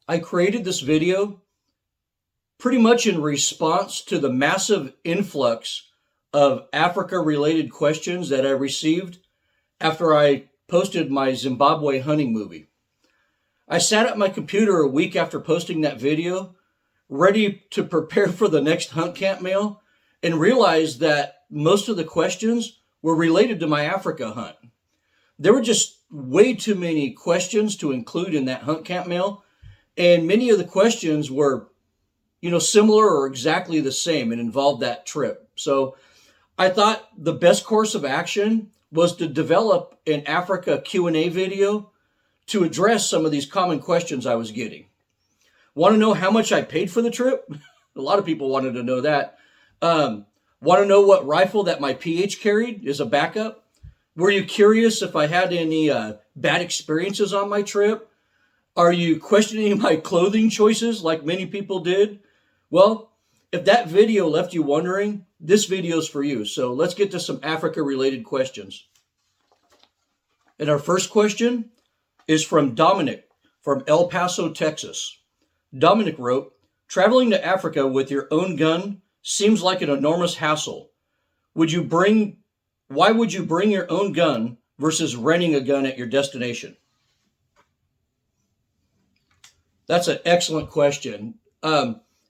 I created this video pretty much in response to the massive influx of Africa related questions that I received after I posted my Zimbabwe hunting movie. I sat at my computer a week after posting that video, ready to prepare for the next hunt camp mail, and realized that most of the questions were related to my Africa hunt. There were just way too many questions to include in that hunt camp mail, and many of the questions were, similar or exactly the same and involved that trip. So I thought the best course of action was to develop an Africa Q&A video to address some of these common questions I was getting. Want to know how much I paid for the trip? A lot of people wanted to know that. Want to know what rifle that my PH carried as a backup? Were you curious if I had any bad experiences on my trip? Are you questioning my clothing choices like many people did? Well, if that video left you wondering, this video is for you. So let's get to some Africa related questions. And our first question is from Dominic from El Paso, Texas. Dominic wrote, traveling to Africa with your own gun seems like an enormous hassle. Why would you bring your own gun versus renting a gun at your destination? That's an excellent question.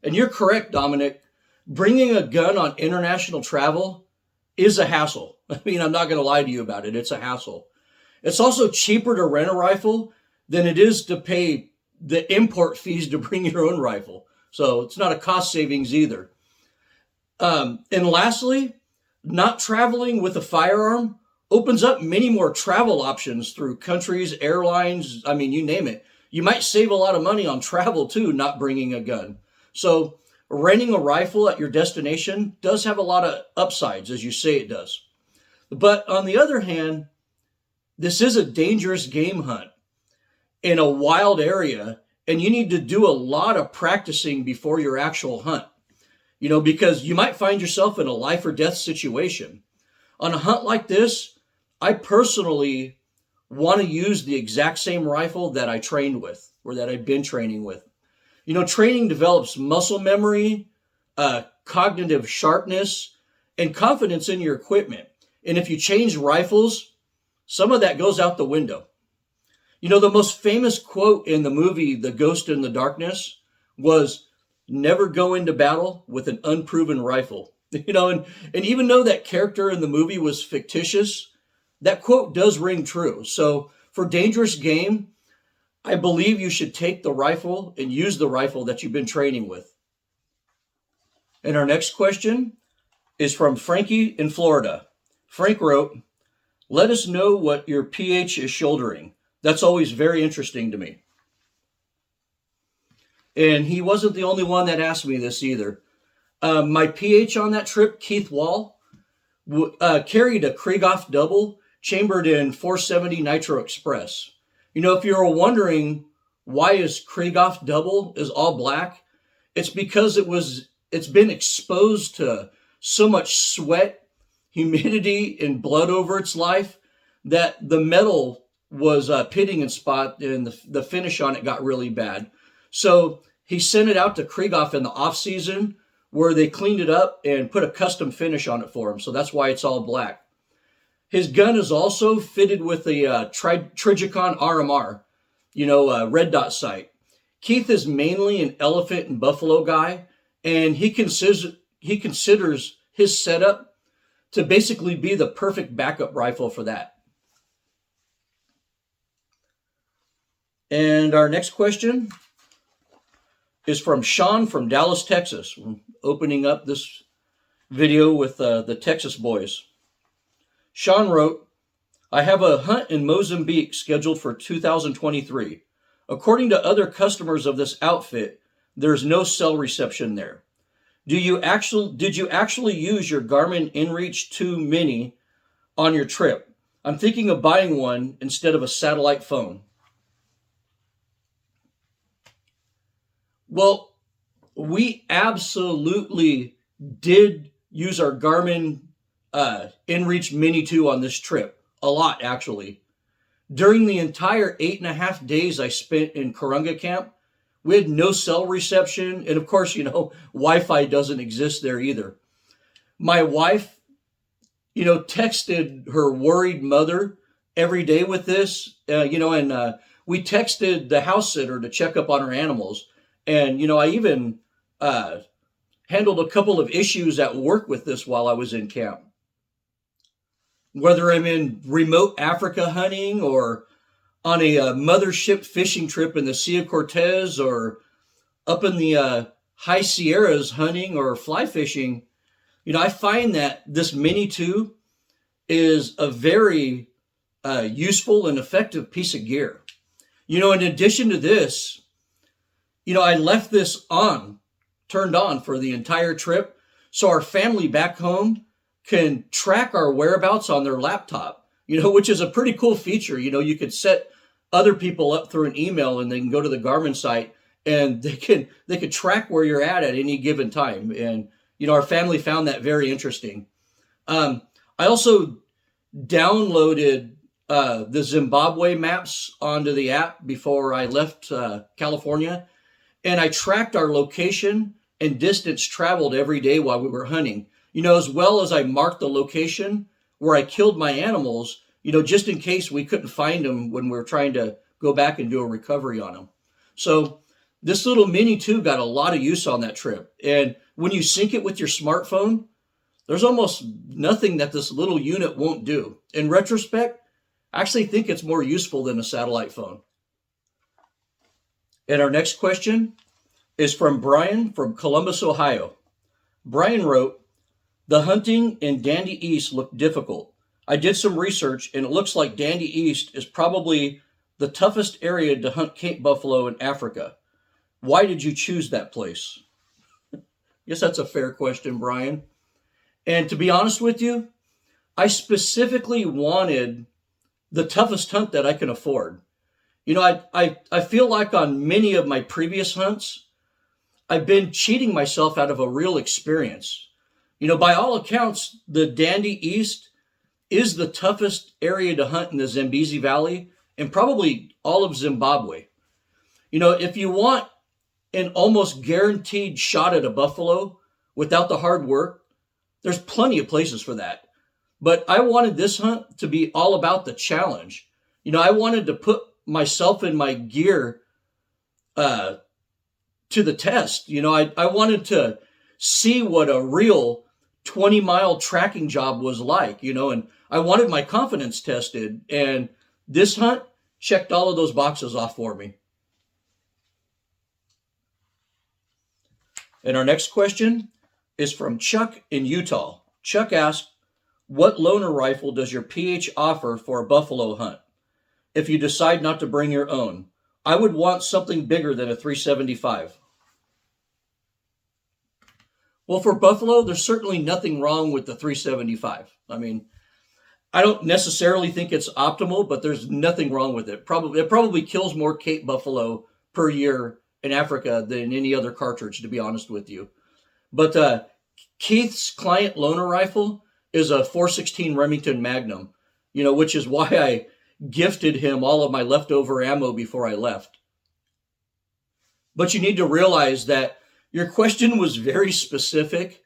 And you're correct, Dominic. Bringing a gun on international travel is a hassle. I mean, I'm not going to lie to you about it. It's a hassle. It's also cheaper to rent a rifle than it is to pay the import fees to bring your own rifle. So it's not a cost savings either. And lastly, not traveling with a firearm opens up many more travel options through countries, airlines, I mean, you name it. You might save a lot of money on travel too, not bringing a gun. So renting a rifle at your destination does have a lot of upsides, as you say it does. But on the other hand, this is a dangerous game hunt in a wild area, and you need to do a lot of practicing before your actual hunt, because you might find yourself in a life or death situation. On a hunt like this, I personally want to use the exact same rifle that I trained with or that I've been training with. Training develops muscle memory, cognitive sharpness, and confidence in your equipment. And if you change rifles, some of that goes out the window. The most famous quote in the movie The Ghost in the Darkness was, never go into battle with an unproven rifle. And even though that character in the movie was fictitious, that quote does ring true. So for dangerous game, I believe you should take the rifle and use the rifle that you've been training with. And our next question is from Frankie in Florida. Frank wrote, let us know what your PH is shouldering. That's always very interesting to me. And he wasn't the only one that asked me this either. My PH on that trip, Keith Wall, carried a Krieghoff double chambered in 470 Nitro Express. If you're wondering why his Krieghoff double is all black, it's because it's been exposed to so much sweat, humidity, and blood over its life that the metal was pitting in spot and the finish on it got really bad. So he sent it out to Krieghoff in the off season where they cleaned it up and put a custom finish on it for him. So that's why it's all black. His gun is also fitted with a Trigicon RMR, red dot sight. Keith is mainly an elephant and buffalo guy, and he considers his setup to basically be the perfect backup rifle for that. And our next question is from Sean from Dallas, Texas. We're opening up this video with the Texas boys. Sean wrote, I have a hunt in Mozambique scheduled for 2023. According to other customers of this outfit, there's no cell reception there. Did you actually use your Garmin Inreach 2 Mini on your trip? I'm thinking of buying one instead of a satellite phone. Well, we absolutely did use our Garmin Inreach Mini 2 on this trip. A lot, actually. During the entire 8.5 days I spent in Karunga camp, We had no cell reception. And of course, Wi-Fi doesn't exist there either. My wife, texted her worried mother every day with this, and we texted the house sitter to check up on her animals. And, I even handled a couple of issues at work with this while I was in camp. Whether I'm in remote Africa hunting or on a mothership fishing trip in the Sea of Cortez or up in the high Sierras hunting or fly fishing, I find that this Mini 2 is a very useful and effective piece of gear. In addition to this, I left this turned on for the entire trip, so our family back home can track our whereabouts on their laptop, which is a pretty cool feature. You could set other people up through an email and they can go to the Garmin site and they could track where you're at any given time. And, our family found that very interesting. I also downloaded the Zimbabwe maps onto the app before I left California. And I tracked our location and distance traveled every day while we were hunting, as well as I marked the location where I killed my animals, just in case we couldn't find them when we were trying to go back and do a recovery on them. So this little Mini 2 got a lot of use on that trip. And when you sync it with your smartphone, there's almost nothing that this little unit won't do. In retrospect, I actually think it's more useful than a satellite phone. And our next question is from Brian from Columbus, Ohio. Brian wrote, "The hunting in Dandy East looked difficult. I did some research and it looks like Dandy East is probably the toughest area to hunt Cape buffalo in Africa. Why did you choose that place?" I guess that's a fair question, Brian. And to be honest with you, I specifically wanted the toughest hunt that I can afford. I feel like on many of my previous hunts, I've been cheating myself out of a real experience. By all accounts, the Dandy East is the toughest area to hunt in the Zambezi Valley and probably all of Zimbabwe. If you want an almost guaranteed shot at a buffalo without the hard work, there's plenty of places for that. But I wanted this hunt to be all about the challenge. I wanted to put myself and my gear to the test. I wanted to see what a real 20-mile tracking job was like, and I wanted my confidence tested. And this hunt checked all of those boxes off for me. And our next question is from Chuck in Utah. Chuck asked, "What loaner rifle does your PH offer for a buffalo hunt? If you decide not to bring your own, I would want something bigger than a 375. Well, for buffalo, there's certainly nothing wrong with the 375. I don't necessarily think it's optimal, but there's nothing wrong with it. It probably kills more Cape buffalo per year in Africa than any other cartridge, to be honest with you. But Keith's client loaner rifle is a 416 Remington Magnum, which is why I gifted him all of my leftover ammo before I left. But you need to realize that your question was very specific,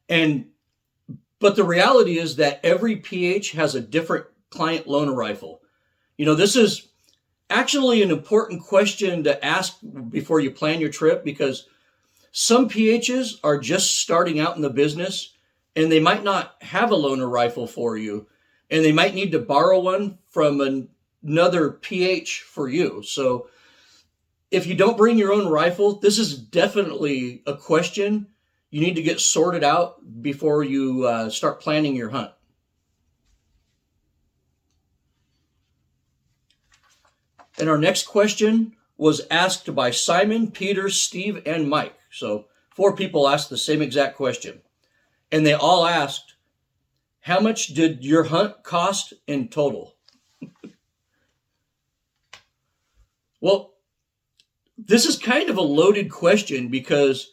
but the reality is that every PH has a different client loaner rifle. This is actually an important question to ask before you plan your trip, because some PHs are just starting out in the business and they might not have a loaner rifle for you, and they might need to borrow one from another PH for you. So if you don't bring your own rifle, this is definitely a question you need to get sorted out before you start planning your hunt. And our next question was asked by Simon, Peter, Steve, and Mike. So 4 people asked the same exact question. And they all asked, "How much did your hunt cost in total?" Well, this is kind of a loaded question because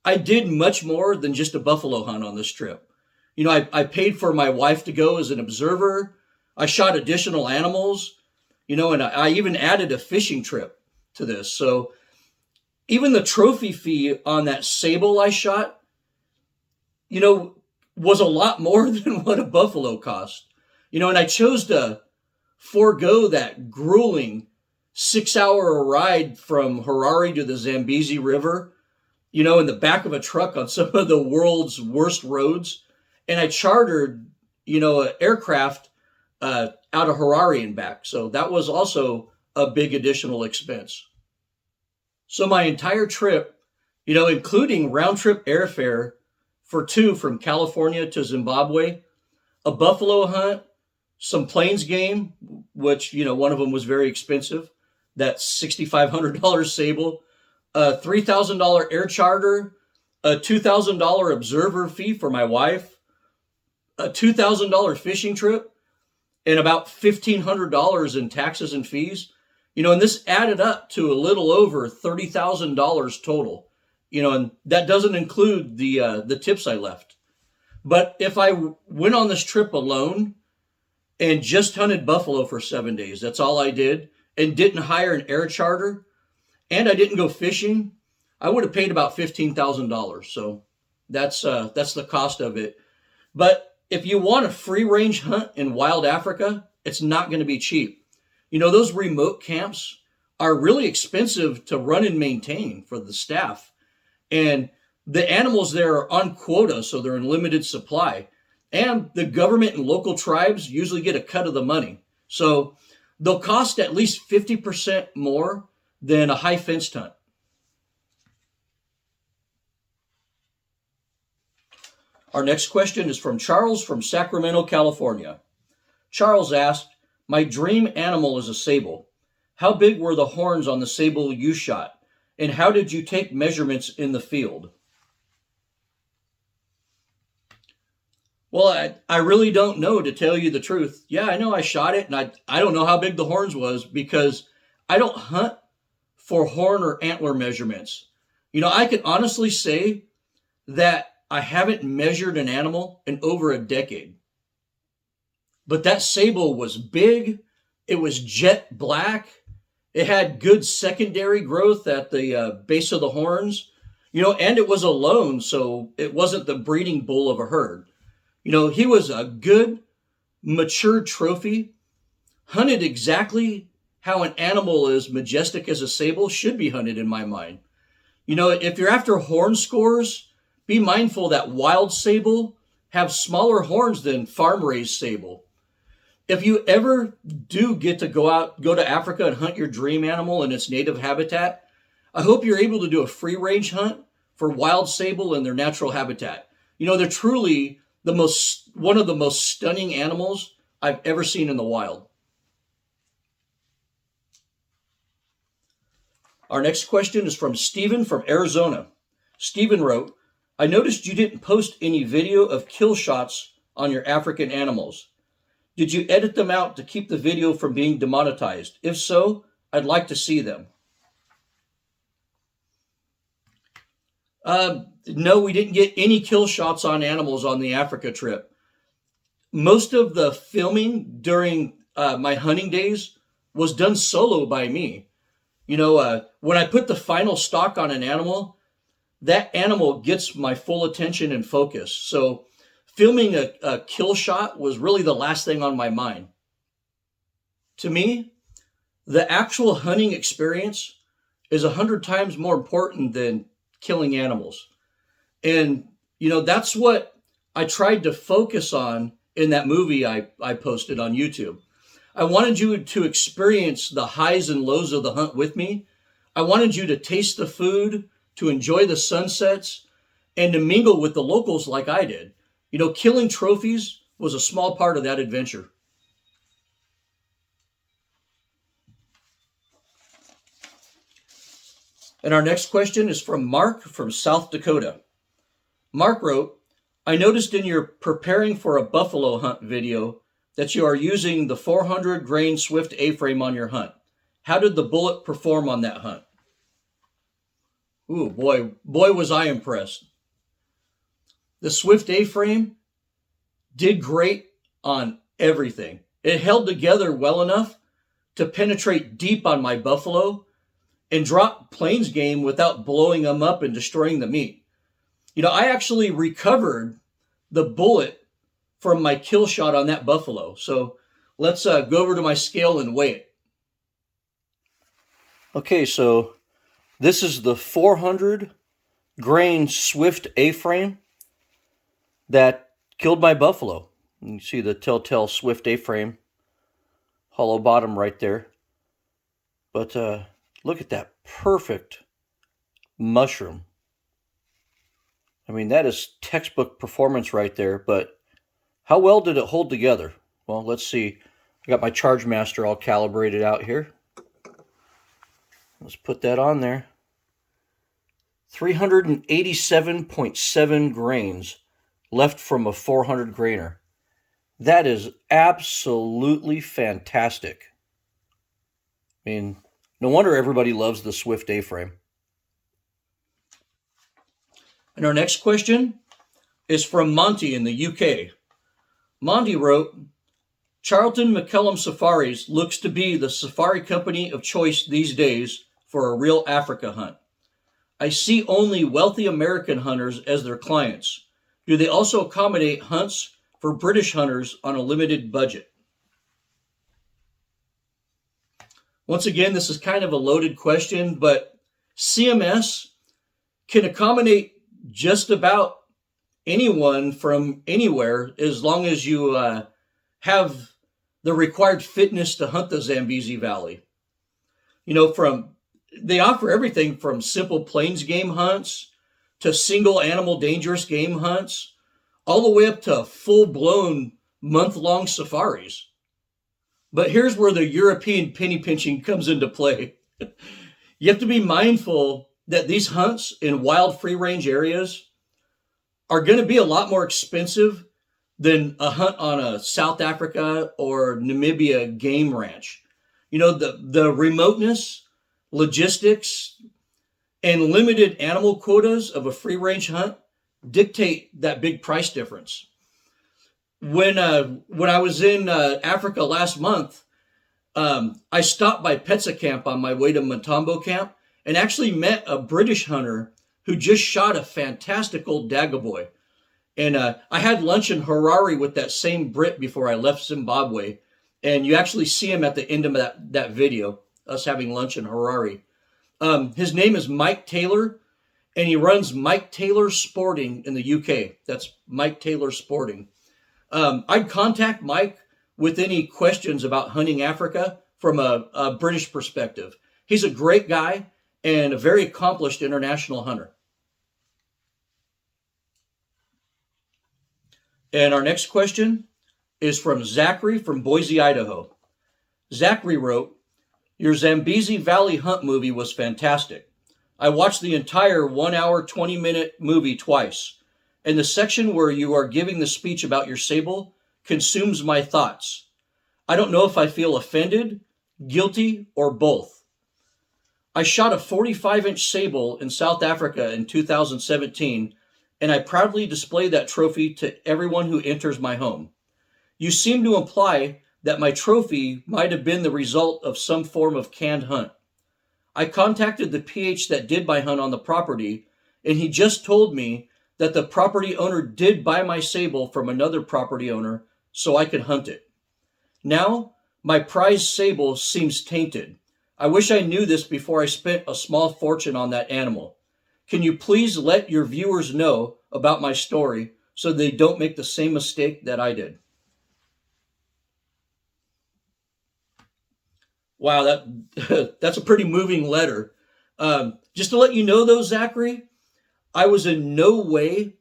I did much more than just a buffalo hunt on this trip. I paid for my wife to go as an observer. I shot additional animals, and I even added a fishing trip to this. So even the trophy fee on that sable I shot, you know, was a lot more than what a buffalo cost. You know, and I chose to forego that grueling 6 hour ride from Harare to the Zambezi River, you know, in the back of a truck on some of the world's worst roads. And I chartered, you know, an aircraft out of Harare and back. So that was also a big additional expense. So my entire trip, you know, including round trip airfare for two from California to Zimbabwe, a buffalo hunt, some plains game, which, you know, one of them was very expensive, that $6,500 sable, a $3,000 air charter, a $2,000 observer fee for my wife, a $2,000 fishing trip, and about $1,500 in taxes and fees. You know, and this added up to a little over $30,000 total. You know, and that doesn't include the tips I left. But if I went on this trip alone and just hunted buffalo for 7 days, that's all I did, and didn't hire an air charter, and I didn't go fishing, I would have paid about $15,000. So that's the cost of it. But if you want a free range hunt in wild Africa, it's not going to be cheap. You know, those remote camps are really expensive to run and maintain for the staff. And the animals there are on quota, so they're in limited supply. And the government and local tribes usually get a cut of the money. So they'll cost at least 50% more than a high fenced hunt. Our next question is from Charles from Sacramento, California. Charles asked, my dream animal is a sable. How big were the horns on the sable you shot? And how did you take measurements in the field? Well, I really don't know, to tell you the truth. Yeah, I know I shot it, and I don't know how big the horns was, because I don't hunt for horn or antler measurements. You know, I can honestly say that I haven't measured an animal in over a decade. But that sable was big. It was jet black. It had good secondary growth at the base of the horns, you know, and it was alone, so it wasn't the breeding bull of a herd. You know, he was a good, mature trophy, hunted exactly how an animal as majestic as a sable should be hunted, in my mind. You know, if you're after horn scores, be mindful that wild sable have smaller horns than farm-raised sable. If you ever do get to go to Africa and hunt your dream animal in its native habitat, I hope you're able to do a free-range hunt for wild sable in their natural habitat. You know, they're truly one of the most stunning animals I've ever seen in the wild. Our next question is from Stephen from Arizona. Stephen wrote, I noticed you didn't post any video of kill shots on your African animals. Did you edit them out to keep the video from being demonetized? If so, I'd like to see them. No, we didn't get any kill shots on animals on the Africa trip. Most of the filming during my hunting days was done solo by me. You know, when I put the final stock on an animal, that animal gets my full attention and focus. So filming a kill shot was really the last thing on my mind. To me, the actual hunting experience is 100 times more important than killing animals. And, you know, that's what I tried to focus on in that movie I posted on YouTube. I wanted you to experience the highs and lows of the hunt with me. I wanted you to taste the food, to enjoy the sunsets, and to mingle with the locals like I did. You know, killing trophies was a small part of that adventure. And our next question is from Mark from South Dakota. Mark wrote, I noticed in your preparing for a buffalo hunt video that you are using the 400 grain Swift A-frame on your hunt. How did the bullet perform on that hunt? Ooh, boy was I impressed. The Swift A-frame did great on everything. It held together well enough to penetrate deep on my buffalo, and drop plains game without blowing them up and destroying the meat. I actually recovered the bullet from my kill shot on that buffalo. So let's go over to my scale and weigh it. Okay, so this is the 400 grain Swift A-frame that killed my buffalo. You can see the telltale Swift A-frame, hollow bottom right there. But look at that perfect mushroom. I mean, that is textbook performance right there, but how well did it hold together? Well, let's see. I got my Charge Master all calibrated out here. Let's put that on there. 387.7 grains left from a 400 grainer. That is absolutely fantastic. I mean, no wonder everybody loves the Swift A-frame. And our next question is from Monty in the UK. Monty wrote, Charlton McCullum Safaris looks to be the safari company of choice these days for a real Africa hunt. I see only wealthy American hunters as their clients. Do they also accommodate hunts for British hunters on a limited budget? Once again, this is kind of a loaded question, but CMS can accommodate just about anyone from anywhere as long as you have the required fitness to hunt the Zambezi Valley. They offer everything from simple plains game hunts to single animal dangerous game hunts, all the way up to full-blown month-long safaris. But here's where the European penny pinching comes into play. You have to be mindful that these hunts in wild free-range areas are going to be a lot more expensive than a hunt on a South Africa or Namibia game ranch. The remoteness, logistics, and limited animal quotas of a free-range hunt dictate that big price difference. When I was in Africa last month, I stopped by Petsa Camp on my way to Matambo Camp and actually met a British hunter who just shot a fantastic old Dagoboy. And I had lunch in Harare with that same Brit before I left Zimbabwe. And you actually see him at the end of that video, us having lunch in Harare. His name is Mike Taylor, and he runs Mike Taylor Sporting in the UK. That's Mike Taylor Sporting. I'd contact Mike with any questions about hunting Africa from a British perspective. He's a great guy and a very accomplished international hunter. And our next question is from Zachary from Boise, Idaho. Zachary wrote, your Zambezi Valley hunt movie was fantastic. I watched the entire 1 hour, 20-minute movie twice, and the section where you are giving the speech about your sable consumes my thoughts. I don't know if I feel offended, guilty, or both. I shot a 45-inch sable in South Africa in 2017, and I proudly display that trophy to everyone who enters my home. You seem to imply that my trophy might have been the result of some form of canned hunt. I contacted the PH that did my hunt on the property, and he just told me that the property owner did buy my sable from another property owner so I could hunt it. Now, my prized sable seems tainted. I wish I knew this before I spent a small fortune on that animal. Can you please let your viewers know about my story so they don't make the same mistake that I did? Wow, that's a pretty moving letter. Just to let you know, though, Zachary, I was in no way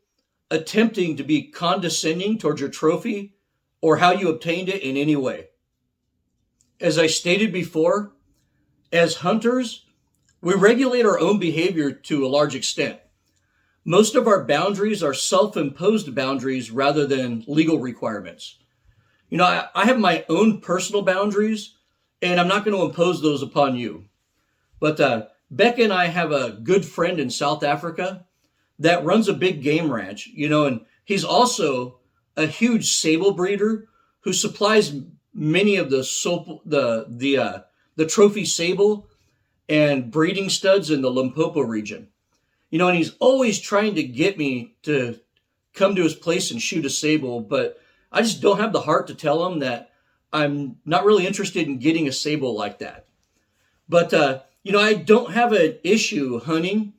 attempting to be condescending towards your trophy or how you obtained it in any way. As I stated before, as hunters, we regulate our own behavior to a large extent. Most of our boundaries are self-imposed boundaries rather than legal requirements. I have my own personal boundaries, and I'm not going to impose those upon you. But Becca and I have a good friend in South Africa that runs a big game ranch, and he's also a huge sable breeder who supplies many of the trophy sable and breeding studs in the Limpopo region. And he's always trying to get me to come to his place and shoot a sable, but I just don't have the heart to tell him that I'm not really interested in getting a sable like that. But, I don't have an issue hunting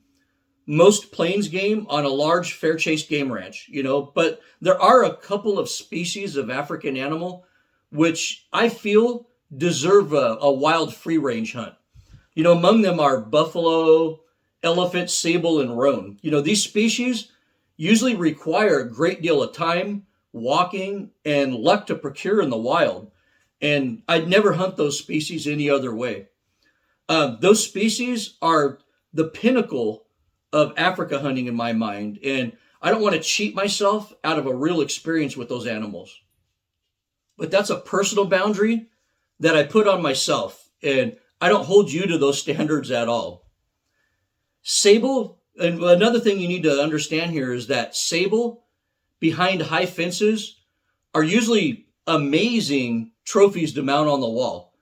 most plains game on a large fair chase game ranch, but there are a couple of species of African animal which I feel deserve a wild free range hunt. Among them are buffalo, elephant, sable, and roan. These species usually require a great deal of time, walking, and luck to procure in the wild. And I'd never hunt those species any other way. Those species are the pinnacle of Africa hunting in my mind. And I don't want to cheat myself out of a real experience with those animals. But that's a personal boundary that I put on myself. And I don't hold you to those standards at all. Sable, and another thing you need to understand here is that sable behind high fences are usually amazing trophies to mount on the wall,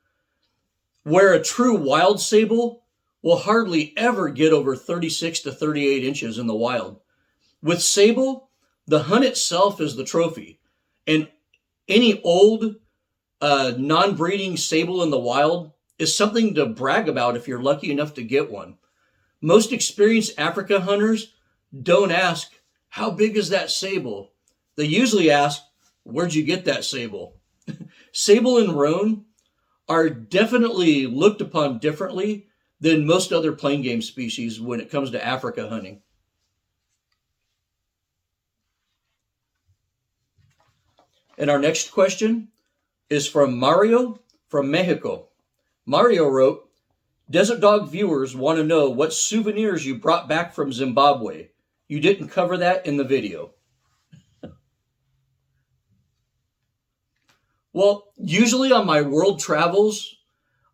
where a true wild sable will hardly ever get over 36 to 38 inches in the wild. With sable, the hunt itself is the trophy, and any old non-breeding sable in the wild is something to brag about if you're lucky enough to get one. Most experienced Africa hunters don't ask, how big is that sable? They usually ask, where'd you get that sable? Sable and roan are definitely looked upon differently than most other plain game species when it comes to Africa hunting. And our next question is from Mario from Mexico. Mario wrote, Desert Dog viewers want to know what souvenirs you brought back from Zimbabwe. You didn't cover that in the video. Well, usually on my world travels,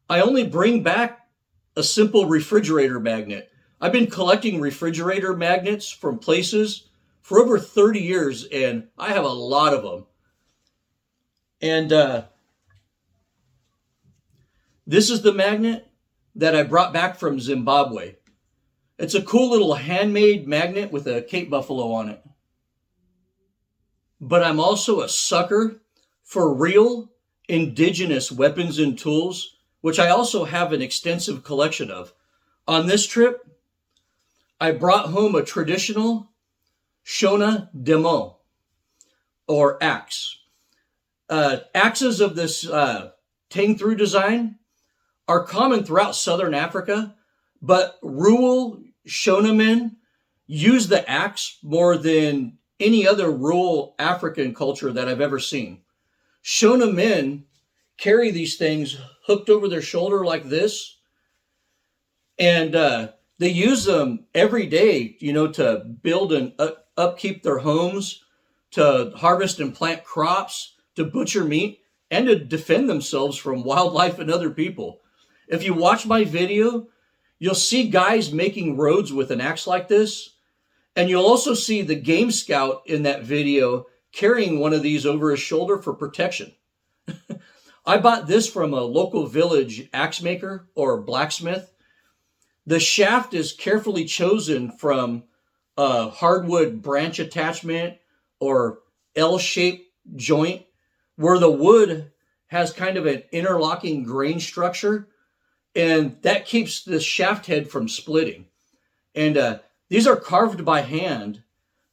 I only bring back a simple refrigerator magnet. I've been collecting refrigerator magnets from places for over 30 years, and I have a lot of them. And this is the magnet that I brought back from Zimbabwe. It's a cool little handmade magnet with a Cape buffalo on it. But I'm also a sucker for real indigenous weapons and tools, which I also have an extensive collection of. On this trip, I brought home a traditional Shona demo, or axe. Axes of this tang-through design are common throughout southern Africa, but rural Shona men use the axe more than any other rural African culture that I've ever seen. Shona men carry these things hooked over their shoulder like this, and they use them every day, to build and upkeep their homes, to harvest and plant crops, to butcher meat, and to defend themselves from wildlife and other people. If you watch my video, you'll see guys making roads with an axe like this, and you'll also see the game scout in that video carrying one of these over his shoulder for protection. I bought this from a local village axe maker or blacksmith. The shaft is carefully chosen from a hardwood branch attachment or L-shaped joint where the wood has kind of an interlocking grain structure, and that keeps the shaft head from splitting. And these are carved by hand.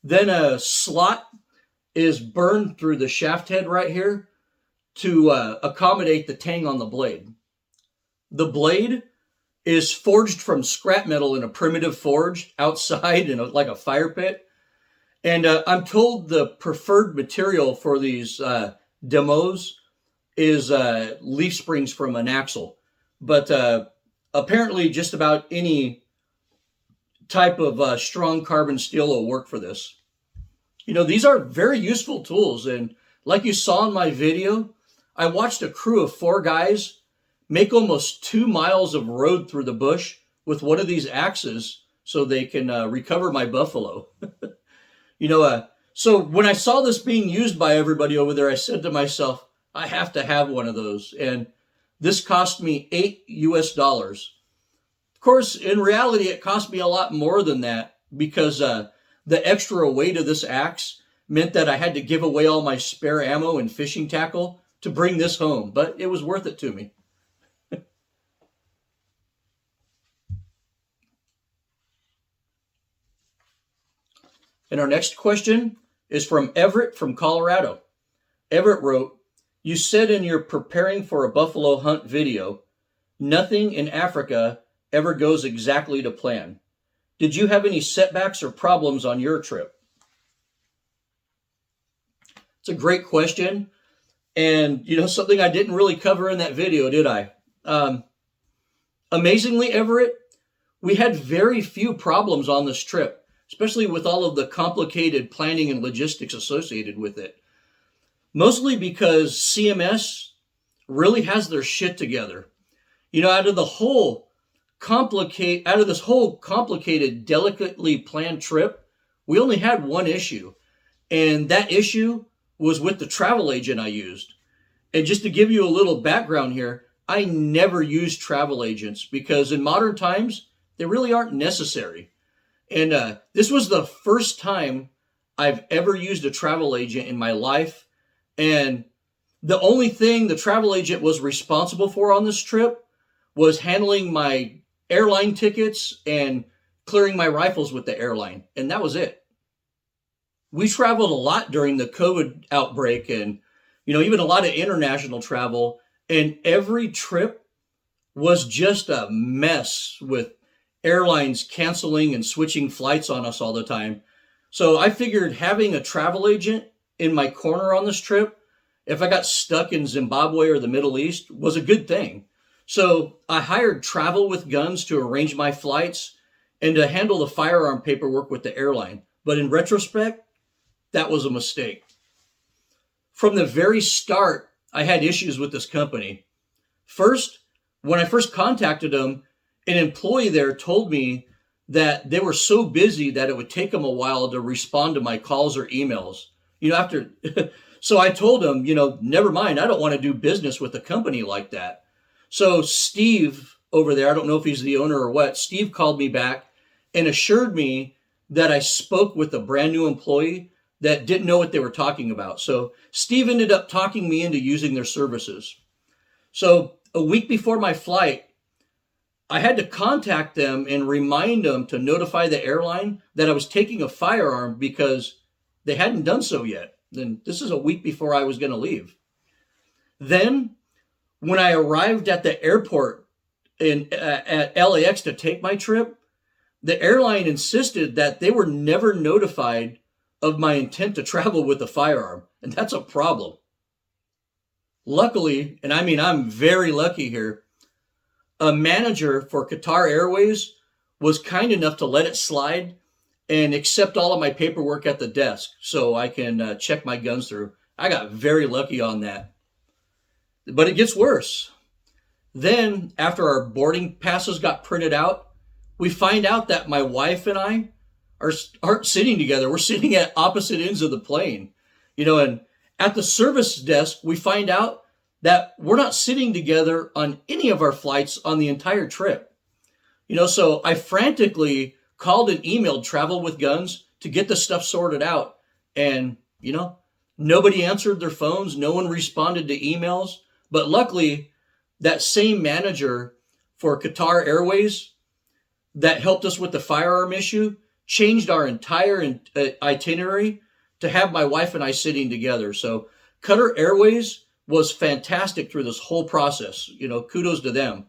Then a slot is burned through the shaft head right here to accommodate the tang on the blade. The blade is forged from scrap metal in a primitive forge outside in like a fire pit. And I'm told the preferred material for these demos is leaf springs from an axle. But apparently just about any type of strong carbon steel will work for this. These are very useful tools. And like you saw in my video, I watched a crew of 4 guys make almost 2 miles of road through the bush with one of these axes so they can recover my buffalo. So when I saw this being used by everybody over there, I said to myself, I have to have one of those. And this cost me $8 US. Of course, in reality, it cost me a lot more than that because the extra weight of this axe meant that I had to give away all my spare ammo and fishing tackle to bring this home, but it was worth it to me. And our next question is from Everett from Colorado. Everett wrote, "You said in your preparing for a buffalo hunt video, nothing in Africa ever goes exactly to plan. Did you have any setbacks or problems on your trip?" It's a great question. And, something I didn't really cover in that video, did I? Amazingly, Everett, we had very few problems on this trip, especially with all of the complicated planning and logistics associated with it. Mostly because CMS really has their shit together. Out of this whole complicated, delicately planned trip, we only had one issue. And that issue was with the travel agent I used. And just to give you a little background here, I never use travel agents because in modern times, they really aren't necessary. And this was the first time I've ever used a travel agent in my life. And the only thing the travel agent was responsible for on this trip was handling my airline tickets and clearing my rifles with the airline. And that was it. We traveled a lot during the COVID outbreak and, even a lot of international travel. And every trip was just a mess with airlines canceling and switching flights on us all the time. So I figured having a travel agent in my corner on this trip, if I got stuck in Zimbabwe or the Middle East, was a good thing. So I hired Travel with Guns to arrange my flights and to handle the firearm paperwork with the airline. But in retrospect, that was a mistake. From the very start, I had issues with this company. First, when I first contacted them, an employee there told me that they were so busy that it would take them a while to respond to my calls or emails. So I told them, never mind, I don't want to do business with a company like that. So Steve over there, I don't know if he's the owner or what, Steve called me back and assured me that I spoke with a brand new employee that didn't know what they were talking about. So Steve ended up talking me into using their services. So a week before my flight, I had to contact them and remind them to notify the airline that I was taking a firearm because they hadn't done so yet. And this is a week before I was going to leave. Then when I arrived at the airport at LAX to take my trip, the airline insisted that they were never notified of my intent to travel with a firearm. And that's a problem. Luckily, and I mean, I'm very lucky here, a manager for Qatar Airways was kind enough to let it slide and accept all of my paperwork at the desk so I can check my guns through. I got very lucky on that. But it gets worse. Then, after our boarding passes got printed out, we find out that my wife and I aren't sitting together. We're sitting at opposite ends of the plane. And at the service desk, we find out that we're not sitting together on any of our flights on the entire trip. So I frantically called and emailed Travel with Guns to get the stuff sorted out. And, nobody answered their phones. No one responded to emails. But luckily, that same manager for Qatar Airways that helped us with the firearm issue changed our entire itinerary to have my wife and I sitting together. So Qatar Airways was fantastic through this whole process. Kudos to them.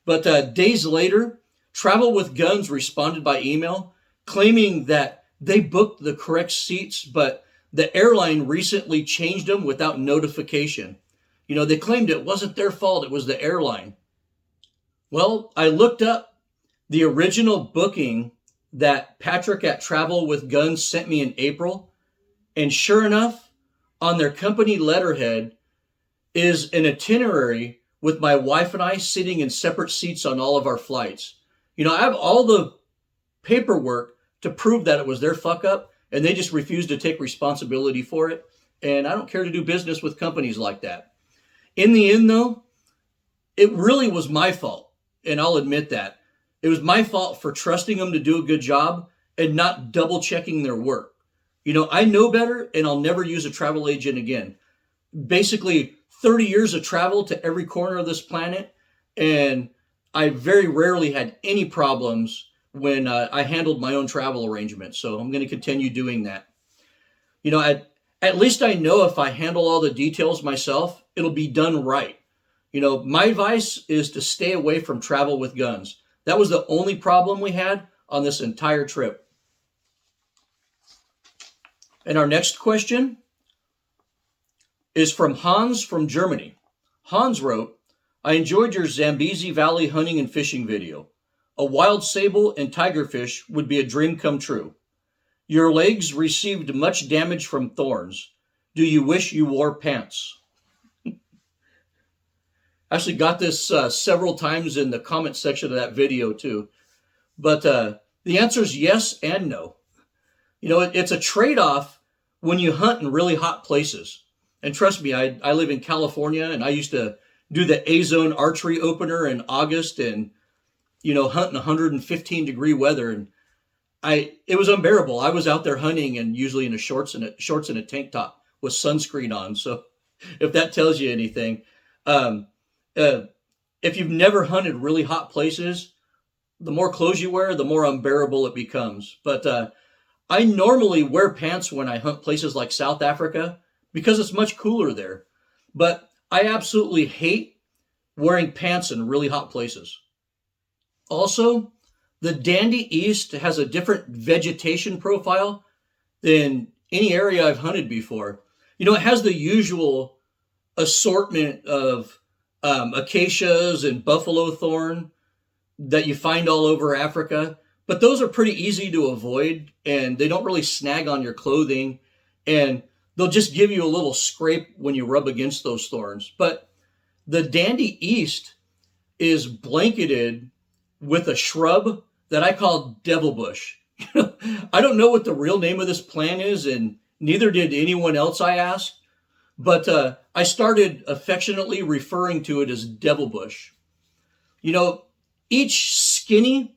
But days later, Travel with Guns responded by email claiming that they booked the correct seats, but the airline recently changed them without notification. They claimed it wasn't their fault, it was the airline. Well, I looked up the original booking that Patrick at Travel with Guns sent me in April, and sure enough, on their company letterhead is an itinerary with my wife and I sitting in separate seats on all of our flights. I have all the paperwork to prove that it was their fuck up, and they just refused to take responsibility for it. And I don't care to do business with companies like that. In the end, though, it really was my fault, and I'll admit that. It was my fault for trusting them to do a good job and not double checking their work. I know better and I'll never use a travel agent again. Basically 30 years of travel to every corner of this planet, and I very rarely had any problems when I handled my own travel arrangements. So I'm going to continue doing that. At least I know if I handle all the details myself, it'll be done right. My advice is to stay away from travel with guns. That was the only problem we had on this entire trip. And our next question is from Hans from Germany. Hans wrote, I enjoyed your Zambezi Valley hunting and fishing video. A wild sable and tigerfish would be a dream come true. Your legs received much damage from thorns. Do you wish you wore pants? I actually got this several times in the comment section of that video too. But the answer is yes and no. It's a trade-off when you hunt in really hot places. And trust me, I live in California, and I used to do the A-zone archery opener in August and, hunt in 115 degree weather. And it was unbearable. I was out there hunting and usually in shorts and a tank top with sunscreen on. So if that tells you anything, if you've never hunted really hot places, the more clothes you wear, the more unbearable it becomes. But I normally wear pants when I hunt places like South Africa because it's much cooler there. But I absolutely hate wearing pants in really hot places. Also, the Dandy East has a different vegetation profile than any area I've hunted before. It has the usual assortment of acacias and buffalo thorn that you find all over Africa, but those are pretty easy to avoid and they don't really snag on your clothing, and they'll just give you a little scrape when you rub against those thorns. But the Dandy East is blanketed with a shrub that I call devil bush. I don't know what the real name of this plant is, and neither did anyone else I asked, but I started affectionately referring to it as devil bush. Each skinny,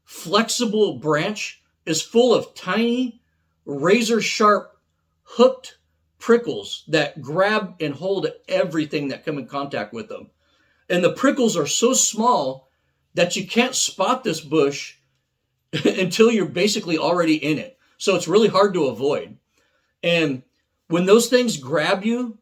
flexible branch is full of tiny, razor-sharp, hooked prickles that grab and hold everything that come in contact with them. And the prickles are so small that you can't spot this bush until you're basically already in it. So it's really hard to avoid. And when those things grab you,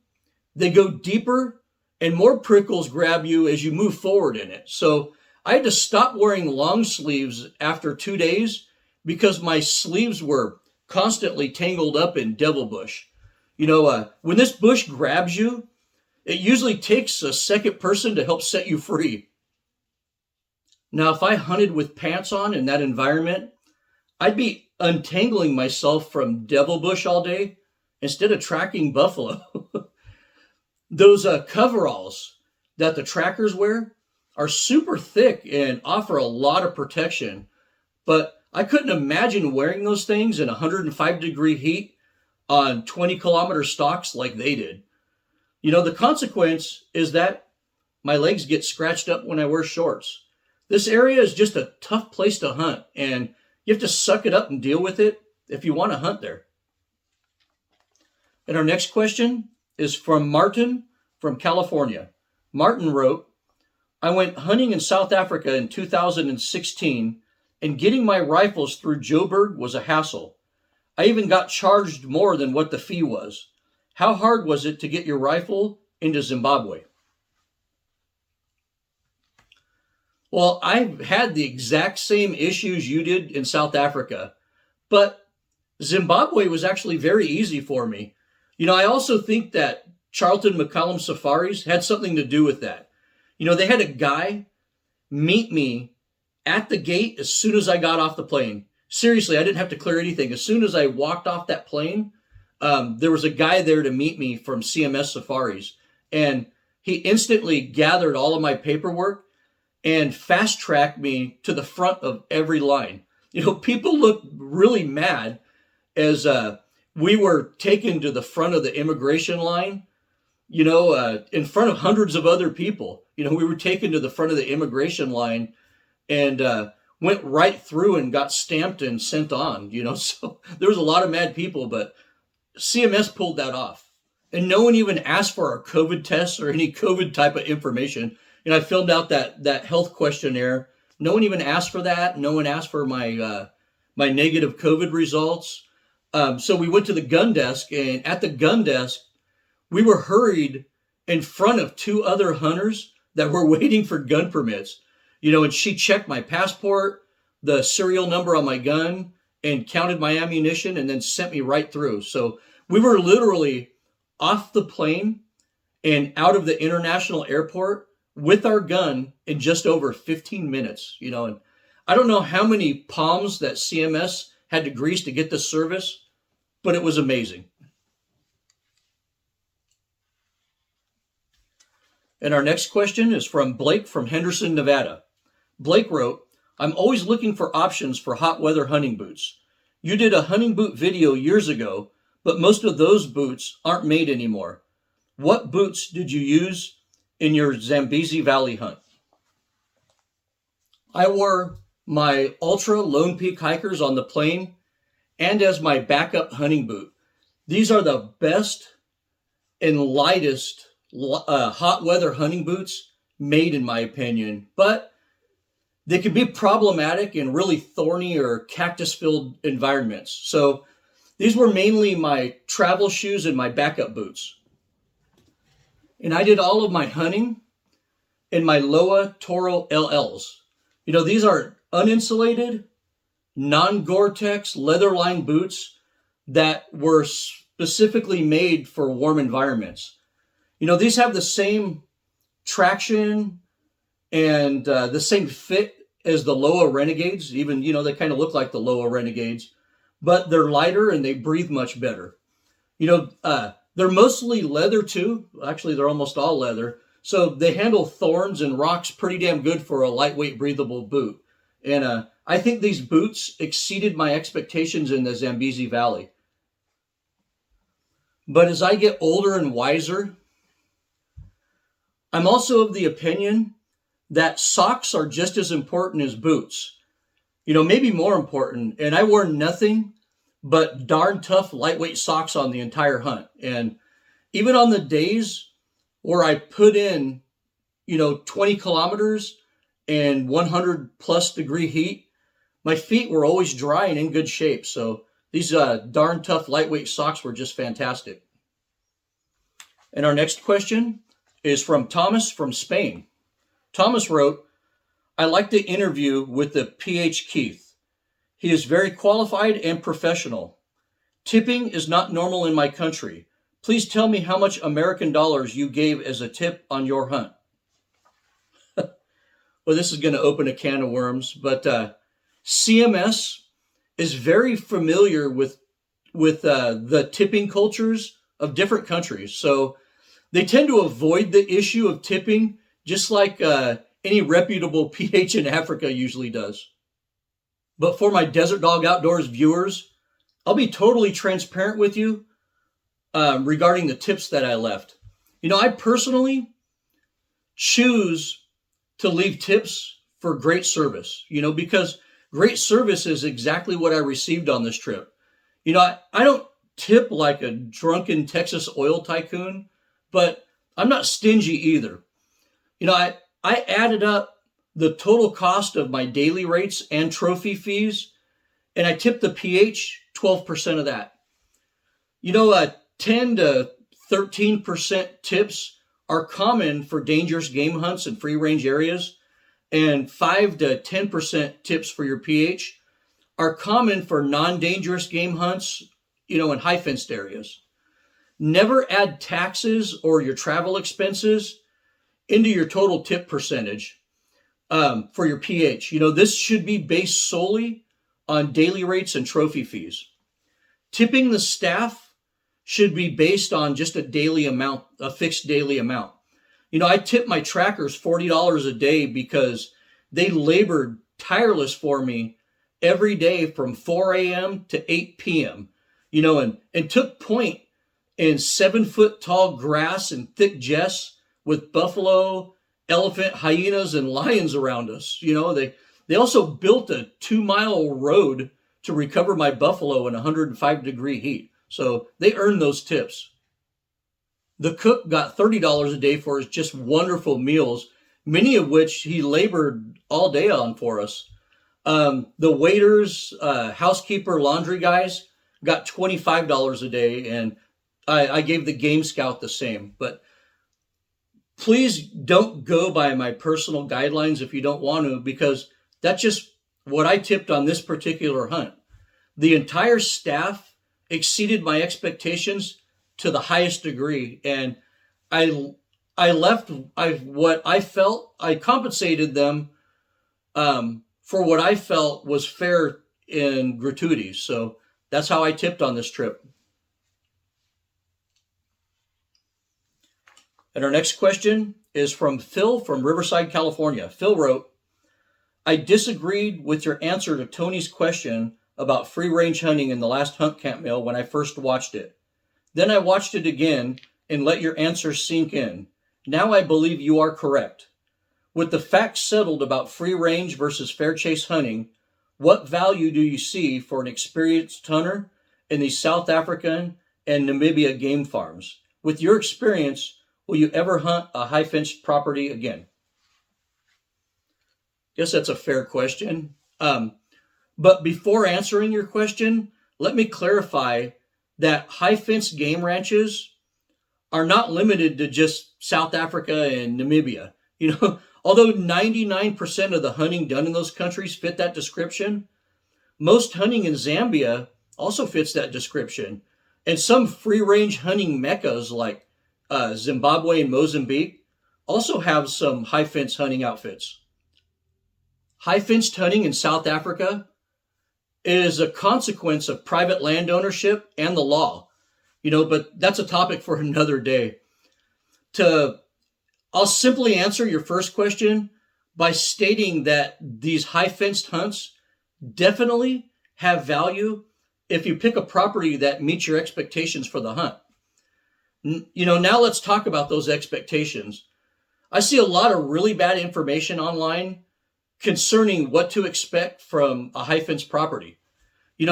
they go deeper and more prickles grab you as you move forward in it. So I had to stop wearing long sleeves after 2 days because my sleeves were constantly tangled up in devil bush. When this bush grabs you, it usually takes a second person to help set you free. Now, if I hunted with pants on in that environment, I'd be untangling myself from devil bush all day instead of tracking buffalo. Those coveralls that the trackers wear are super thick and offer a lot of protection, but I couldn't imagine wearing those things in 105 degree heat on 20-kilometer stalks like they did. The consequence is that my legs get scratched up when I wear shorts. This area is just a tough place to hunt, and you have to suck it up and deal with it if you want to hunt there. And our next question is from Martin from California. Martin wrote, I went hunting in South Africa in 2016, and getting my rifles through Joburg was a hassle. I even got charged more than what the fee was. How hard was it to get your rifle into Zimbabwe? Well, I've had the exact same issues you did in South Africa, but Zimbabwe was actually very easy for me. I also think that Charlton McCallum Safaris had something to do with that. They had a guy meet me at the gate as soon as I got off the plane. Seriously, I didn't have to clear anything. As soon as I walked off that plane, there was a guy there to meet me from CMS Safaris, and he instantly gathered all of my paperwork and fast-tracked me to the front of every line. People looked really mad as we were taken to the front of the immigration line, in front of hundreds of other people. We were taken to the front of the immigration line, and went right through and got stamped and sent on, So there was a lot of mad people, but CMS pulled that off. And no one even asked for our COVID tests or any COVID type of information. I filled out that health questionnaire. No one even asked for that. No one asked for my negative COVID results. So we went to the gun desk, and at the gun desk, we were hurried in front of two other hunters that were waiting for gun permits. And she checked my passport, the serial number on my gun, and counted my ammunition, and then sent me right through. So we were literally off the plane and out of the international airport with our gun in just over 15 minutes, and I don't know how many palms that CMS had to grease to get the service, but it was amazing. And our next question is from Blake from Henderson, Nevada. Blake wrote, I'm always looking for options for hot weather hunting boots. You did a hunting boot video years ago, but most of those boots aren't made anymore. What boots did you use in your Zambezi Valley hunt? I wore my Ultra Lone Peak hikers on the plane and as my backup hunting boot. These are the best and lightest hot weather hunting boots made, in my opinion, but they can be problematic in really thorny or cactus-filled environments. So these were mainly my travel shoes and my backup boots. And I did all of my hunting in my Loa Toro LLs. These are uninsulated, non-Gore-Tex, leather-lined boots that were specifically made for warm environments. These have the same traction and the same fit as the Loa Renegades. Even, they kind of look like the Loa Renegades, but they're lighter and they breathe much better. They're mostly leather too. Actually, they're almost all leather. So they handle thorns and rocks pretty damn good for a lightweight, breathable boot. And I think these boots exceeded my expectations in the Zambezi Valley. But as I get older and wiser, I'm also of the opinion that socks are just as important as boots. Maybe more important. And I wore nothing but darn tough, lightweight socks on the entire hunt. And even on the days where I put in, 20 kilometers and 100 plus degree heat, my feet were always dry and in good shape. So these darn tough, lightweight socks were just fantastic. And our next question is from Thomas from Spain. Thomas wrote, I like the interview with the PH Keith. He is very qualified and professional. Tipping is not normal in my country. Please tell me how much American dollars you gave as a tip on your hunt. Well, this is going to open a can of worms, but CMS is very familiar with the tipping cultures of different countries. So they tend to avoid the issue of tipping, just like any reputable PH in Africa usually does. But for my Desert Dog Outdoors viewers, I'll be totally transparent with you regarding the tips that I left. I personally choose to leave tips for great service, because great service is exactly what I received on this trip. I don't tip like a drunken Texas oil tycoon, but I'm not stingy either. I added up the total cost of my daily rates and trophy fees, and I tipped the PH 12% of that. 10 to 13% tips are common for dangerous game hunts and free range areas, and 5 to 10% tips for your PH are common for non-dangerous game hunts, in high fenced areas. Never add taxes or your travel expenses into your total tip percentage for your PH. This should be based solely on daily rates and trophy fees. Tipping the staff should be based on just a daily amount, a fixed daily amount. I tip my trackers $40 a day because they labored tireless for me every day from 4 a.m. to 8 p.m., and took point in 7-foot tall grass and thick jess with buffalo, elephant, hyenas, and lions around us. They They also built a 2-mile road to recover my buffalo in 105-degree heat. So they earned those tips. The cook got $30 a day for his just wonderful meals, many of which he labored all day on for us. The waiters, housekeeper, laundry guys got $25 a day, and I gave the game scout the same. But please don't go by my personal guidelines if you don't want to, because that's just what I tipped on this particular hunt. The entire staff exceeded my expectations to the highest degree, and I compensated them for what I felt was fair in gratuities. So that's how I tipped on this trip. And our next question is from Phil from Riverside, California. Phil wrote, I disagreed with your answer to Tony's question about free range hunting in the last Hunt Camp Mail when I first watched it. Then I watched it again and let your answer sink in. Now I believe you are correct. With the facts settled about free range versus fair chase hunting, what value do you see for an experienced hunter in these South African and Namibia game farms? With your experience, will you ever hunt a high-fenced property again? Guess that's a fair question. But before answering your question, let me clarify that high-fenced game ranches are not limited to just South Africa and Namibia. Although 99% of the hunting done in those countries fit that description, most hunting in Zambia also fits that description. And some free-range hunting meccas like Zimbabwe and Mozambique also have some high-fence hunting outfits. High-fenced hunting in South Africa is a consequence of private land ownership and the law, but that's a topic for another day. I'll simply answer your first question by stating that these high-fenced hunts definitely have value if you pick a property that meets your expectations for the hunt. Now let's talk about those expectations. I see a lot of really bad information online concerning what to expect from a high-fence property.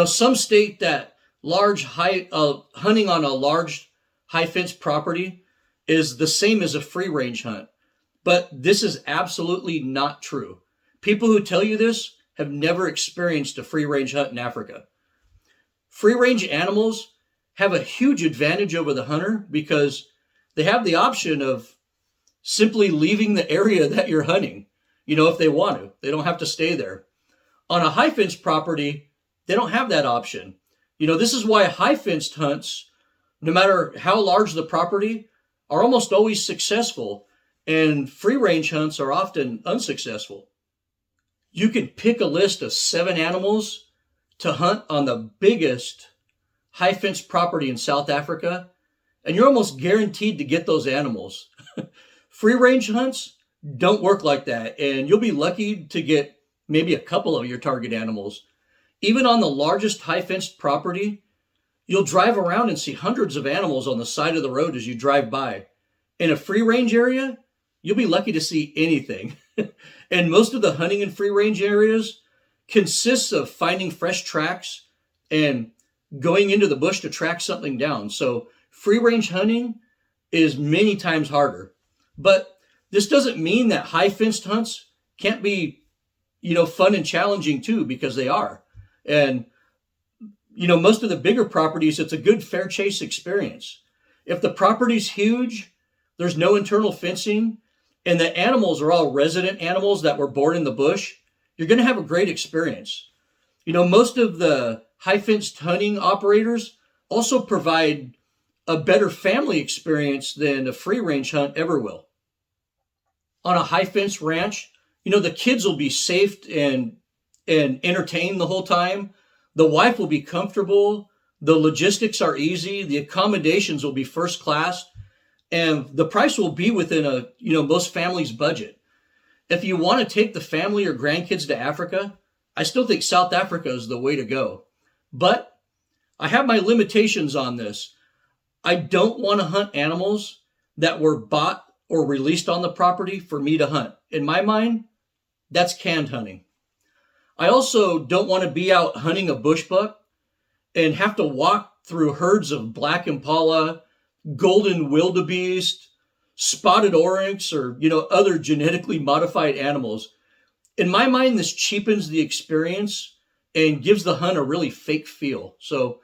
Some state that hunting on a large high-fence property is the same as a free-range hunt, but this is absolutely not true. People who tell you this have never experienced a free-range hunt in Africa. Free-range animals have a huge advantage over the hunter because they have the option of simply leaving the area that you're hunting, if they want to. They don't have to stay there. On a high-fenced property, they don't have that option. This is why high-fenced hunts, no matter how large the property, are almost always successful, and free-range hunts are often unsuccessful. You can pick a list of 7 animals to hunt on the biggest high-fenced property in South Africa, and you're almost guaranteed to get those animals. Free-range hunts don't work like that, and you'll be lucky to get maybe a couple of your target animals. Even on the largest high-fenced property, you'll drive around and see hundreds of animals on the side of the road as you drive by. In a free-range area, you'll be lucky to see anything. And most of the hunting in free-range areas consists of finding fresh tracks and going into the bush to track something down. So free-range hunting is many times harder. But this doesn't mean that high-fenced hunts can't be, fun and challenging too, because they are. And, most of the bigger properties, it's a good fair chase experience. If the property's huge, there's no internal fencing, and the animals are all resident animals that were born in the bush, you're going to have a great experience. Most of the high-fenced hunting operators also provide a better family experience than a free-range hunt ever will. On a high-fence ranch, the kids will be safe and entertained the whole time. The wife will be comfortable. The logistics are easy. The accommodations will be first class. And the price will be within most families' budget. If you want to take the family or grandkids to Africa, I still think South Africa is the way to go. But I have my limitations on this. I don't want to hunt animals that were bought or released on the property for me to hunt. In my mind, that's canned hunting. I also don't want to be out hunting a bush buck and have to walk through herds of black impala, golden wildebeest, spotted oryx, or other genetically modified animals. In my mind, this cheapens the experience and gives the hunt a really fake feel. So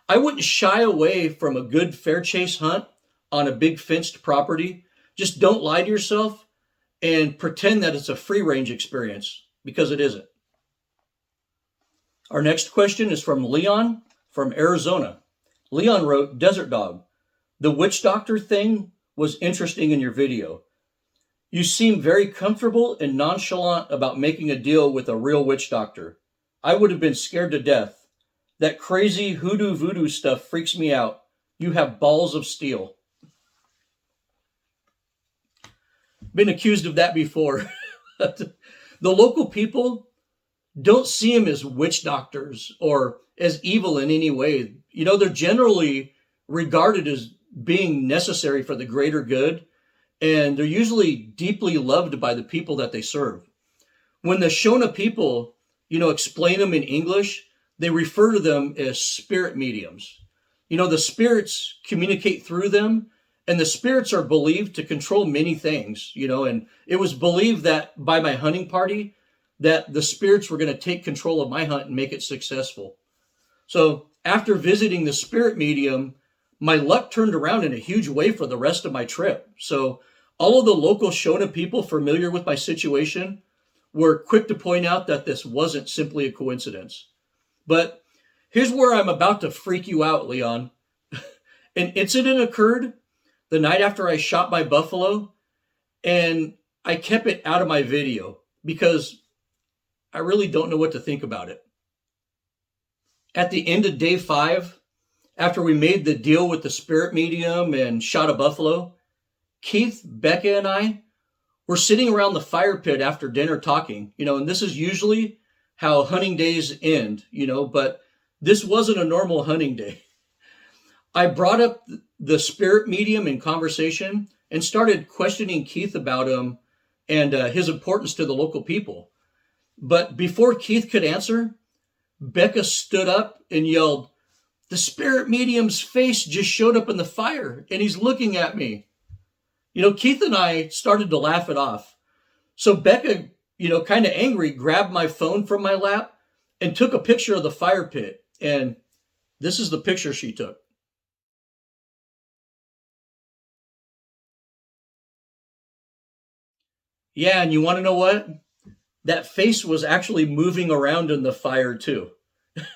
I wouldn't shy away from a good fair chase hunt on a big fenced property. Just don't lie to yourself and pretend that it's a free range experience, because it isn't. Our next question is from Leon from Arizona. Leon wrote, Desert Dog, the witch doctor thing was interesting in your video. You seem very comfortable and nonchalant about making a deal with a real witch doctor. I would have been scared to death. That crazy hoodoo voodoo stuff freaks me out. You have balls of steel. Been accused of that before. The local people don't see him as witch doctors or as evil in any way. They're generally regarded as being necessary for the greater good, and they're usually deeply loved by the people that they serve. When the Shona people, explain them in English, they refer to them as spirit mediums. The spirits communicate through them, and the spirits are believed to control many things, and it was believed that by my hunting party, that the spirits were going to take control of my hunt and make it successful. So after visiting the spirit medium, my luck turned around in a huge way for the rest of my trip. So all of the local Shona people familiar with my situation were quick to point out that this wasn't simply a coincidence. But here's where I'm about to freak you out, Leon. An incident occurred the night after I shot my buffalo, and I kept it out of my video because I really don't know what to think about it. At the end of day 5, after we made the deal with the spirit medium and shot a buffalo, Keith, Becca, and I were sitting around the fire pit after dinner talking, and this is usually how hunting days end, but this wasn't a normal hunting day. I brought up the spirit medium in conversation and started questioning Keith about him and his importance to the local people. But before Keith could answer, Becca stood up and yelled, "The spirit medium's face just showed up in the fire and he's looking at me." Keith and I started to laugh it off. So Becca, kind of angry, grabbed my phone from my lap and took a picture of the fire pit. And this is the picture she took. Yeah, and you want to know what? That face was actually moving around in the fire too.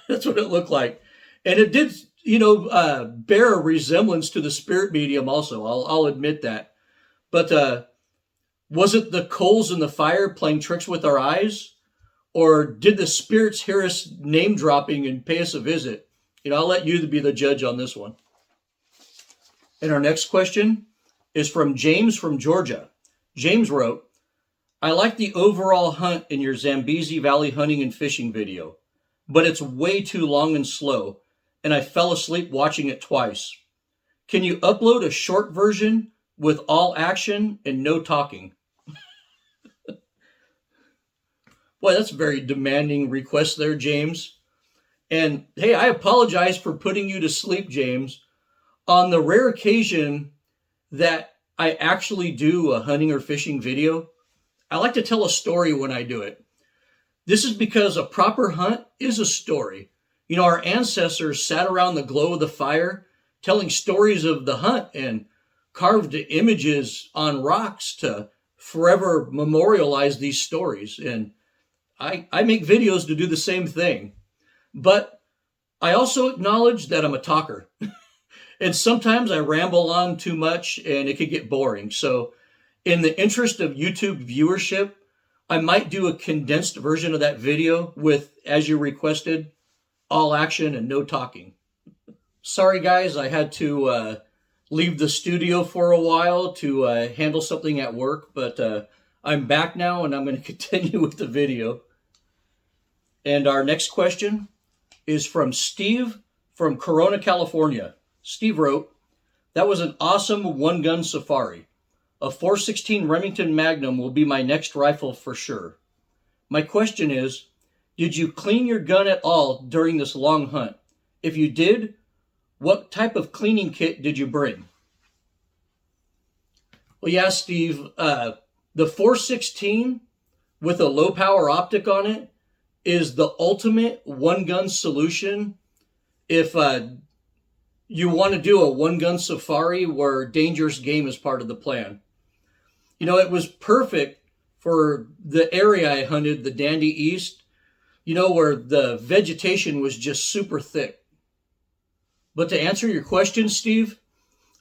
That's what it looked like. And it did, bear a resemblance to the spirit medium also. I'll admit that. But was it the coals in the fire playing tricks with our eyes? Or did the spirits hear us name dropping and pay us a visit? I'll let you be the judge on this one. And our next question is from James from Georgia. James wrote, I like the overall hunt in your Zambezi Valley hunting and fishing video, but it's way too long and slow, and I fell asleep watching it twice. Can you upload a short version with all action and no talking? Boy, that's a very demanding request there, James. And hey, I apologize for putting you to sleep, James. On the rare occasion that I actually do a hunting or fishing video, I like to tell a story when I do it. This is because a proper hunt is a story. Our ancestors sat around the glow of the fire telling stories of the hunt and carved images on rocks to forever memorialize these stories. And I make videos to do the same thing. But I also acknowledge that I'm a talker. And sometimes I ramble on too much and it could get boring. So in the interest of YouTube viewership, I might do a condensed version of that video with, as you requested, all action and no talking. Sorry, guys, I had to leave the studio for a while to handle something at work, but I'm back now and I'm going to continue with the video. And our next question is from Steve from Corona, California. Steve wrote, that was an awesome one-gun safari. A .416 Remington Magnum will be my next rifle for sure. My question is, Did you clean your gun at all during this long hunt? If you did, what type of cleaning kit did you bring? Well, yeah, Steve, the 416 with a low power optic on it is the ultimate one gun solution if you want to do a one gun safari where dangerous game is part of the plan. You know, it was perfect for the area I hunted, the Dandy East, you know, where the vegetation was just super thick. But to answer your question, Steve,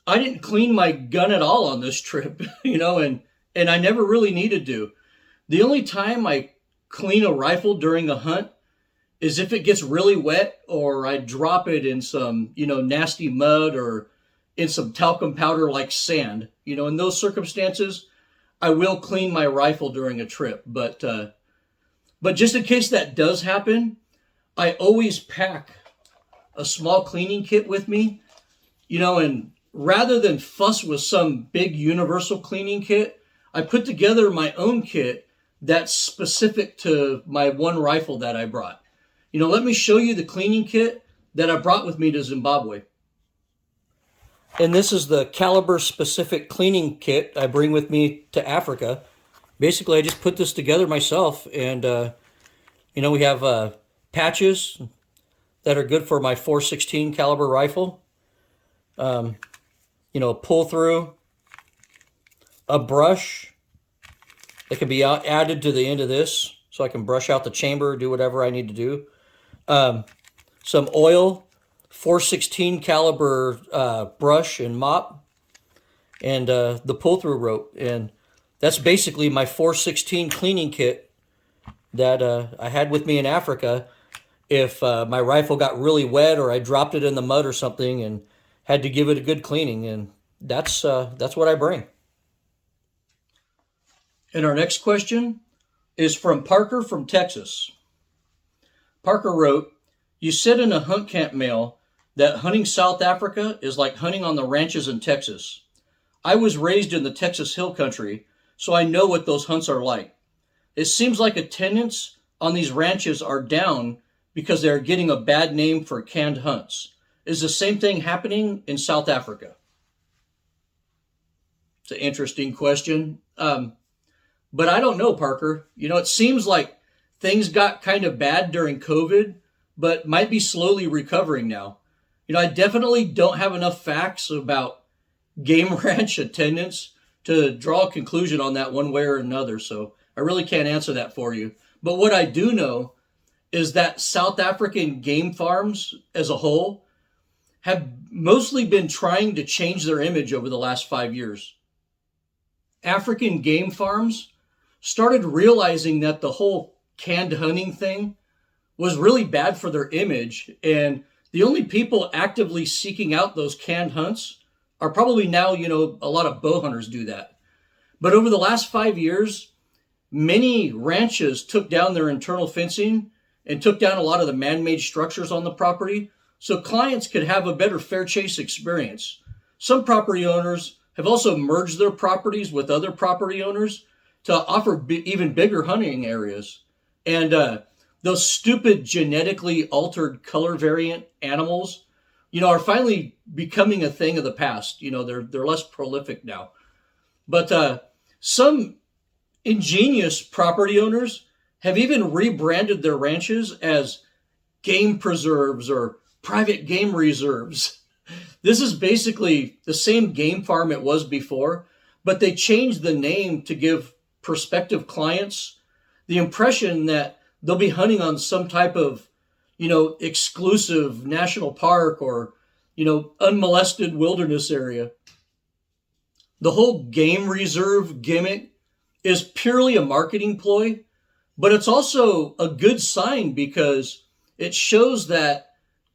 I didn't clean my gun at all on this trip, you know, and I never really needed to. The only time I clean a rifle during a hunt is if it gets really wet or I drop it in some, you know, nasty mud or in some talcum powder like sand. You know, in those circumstances, I will clean my rifle during a trip. But just in case that does happen, I always pack a small cleaning kit with me, you know, and rather than fuss with some big universal cleaning kit, I put together my own kit that's specific to my one rifle that I brought. You know, let me show you the cleaning kit that I brought with me to Zimbabwe. And this is the caliber specific cleaning kit I bring with me to Africa. Basically, I just put this together myself, and you know, we have patches that are good for my 416 caliber rifle. You know, a pull through, a brush that can be added to the end of this so I can brush out the chamber, do whatever I need to do. Some oil, 416 caliber brush and mop, and the pull through rope. And that's basically my 416 cleaning kit that I had with me in Africa if my rifle got really wet or I dropped it in the mud or something and had to give it a good cleaning. And that's what I bring. And our next question is from Parker from Texas. Parker wrote, you said in a hunt camp mail that hunting South Africa is like hunting on the ranches in Texas. I was raised in the Texas Hill Country, so I know what those hunts are like. It seems like attendance on these ranches are down because they are getting a bad name for canned hunts. Is the same thing happening in South Africa? It's an interesting question. But I don't know, Parker. You know, it seems like things got kind of bad during COVID, but might be slowly recovering now. You know, I definitely don't have enough facts about game ranch attendance to draw a conclusion on that one way or another. So I really can't answer that for you. But what I do know is that South African game farms as a whole have mostly been trying to change their image over the last 5 years. African game farms started realizing that the whole canned hunting thing was really bad for their image, and the only people actively seeking out those canned hunts are probably now, you know, a lot of bow hunters do that. But over the last 5 years, many ranches took down their internal fencing and took down a lot of the man-made structures on the property so clients could have a better fair chase experience. Some property owners have also merged their properties with other property owners to offer even bigger hunting areas. And those stupid genetically altered color variant animals, you know, are finally becoming a thing of the past. You know, they're less prolific now. But some ingenious property owners have even rebranded their ranches as game preserves or private game reserves. This is basically the same game farm it was before, but they changed the name to give prospective clients the impression that they'll be hunting on some type of, you know, exclusive national park or, you know, unmolested wilderness area. The whole game reserve gimmick is purely a marketing ploy, but it's also a good sign because it shows that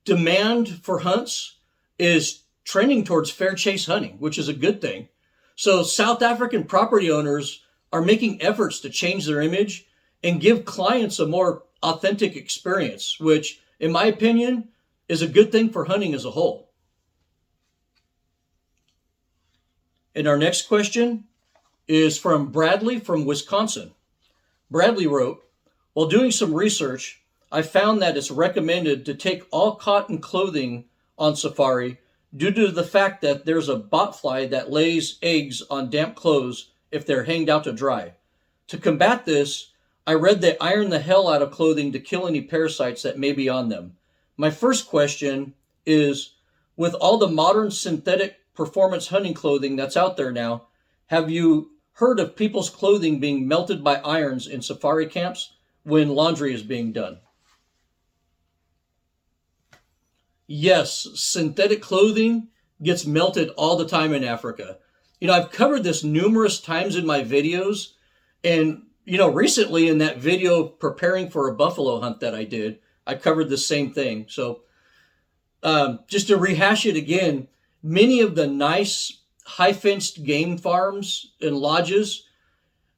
demand for hunts is trending towards fair chase hunting, which is a good thing. So South African property owners are making efforts to change their image and give clients a more authentic experience, which, in my opinion, is a good thing for hunting as a whole. And our next question is from Bradley from Wisconsin. Bradley wrote, while doing some research, I found that it's recommended to take all cotton clothing on safari due to the fact that there's a botfly that lays eggs on damp clothes if they're hanged out to dry. To combat this, I read they iron the hell out of clothing to kill any parasites that may be on them. My first question is, with all the modern synthetic performance hunting clothing that's out there now, have you heard of people's clothing being melted by irons in safari camps when laundry is being done? Yes, synthetic clothing gets melted all the time in Africa. I've covered this numerous times in my videos, and recently in that video preparing for a buffalo hunt that I did, I covered the same thing. So just to rehash it again, many of the nice high-fenced game farms and lodges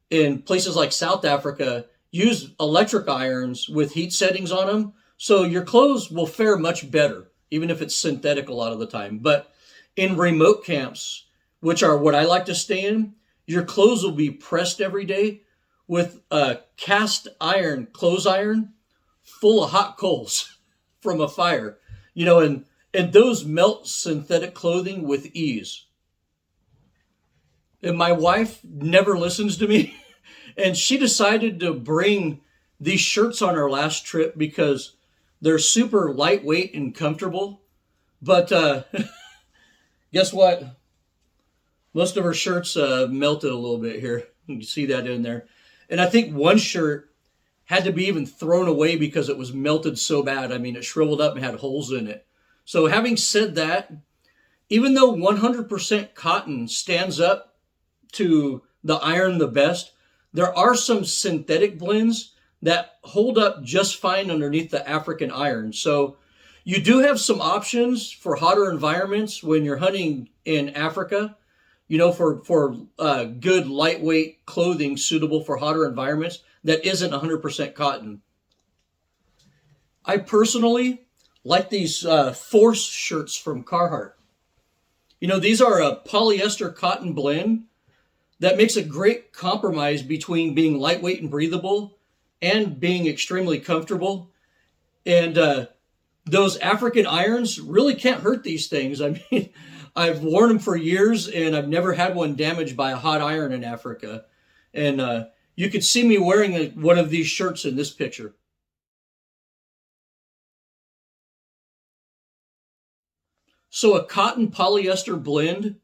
in places like South Africa use electric irons with heat settings on them, so your clothes will fare much better, even if it's synthetic a lot of the time. But in remote camps, which are what I like to stay in, your clothes will be pressed every day with a cast iron clothes iron full of hot coals from a fire, and those melt synthetic clothing with ease. And my wife never listens to me, and she decided to bring these shirts on our last trip because they're super lightweight and comfortable. But guess what? Most of her shirts melted a little bit here. You can see that in there. And I think one shirt had to be even thrown away because it was melted so bad. I mean, it shriveled up and had holes in it. So having said that, even though 100% cotton stands up to the iron the best, there are some synthetic blends that hold up just fine underneath the African iron. So you do have some options for hotter environments when you're hunting in Africa, for good lightweight clothing suitable for hotter environments that isn't 100% cotton. I personally like these Force shirts from Carhartt. These are a polyester cotton blend that makes a great compromise between being lightweight and breathable and being extremely comfortable. And those African irons really can't hurt these things. I mean, I've worn them for years and I've never had one damaged by a hot iron in Africa. And you could see me wearing one of these shirts in this picture. So a cotton polyester blend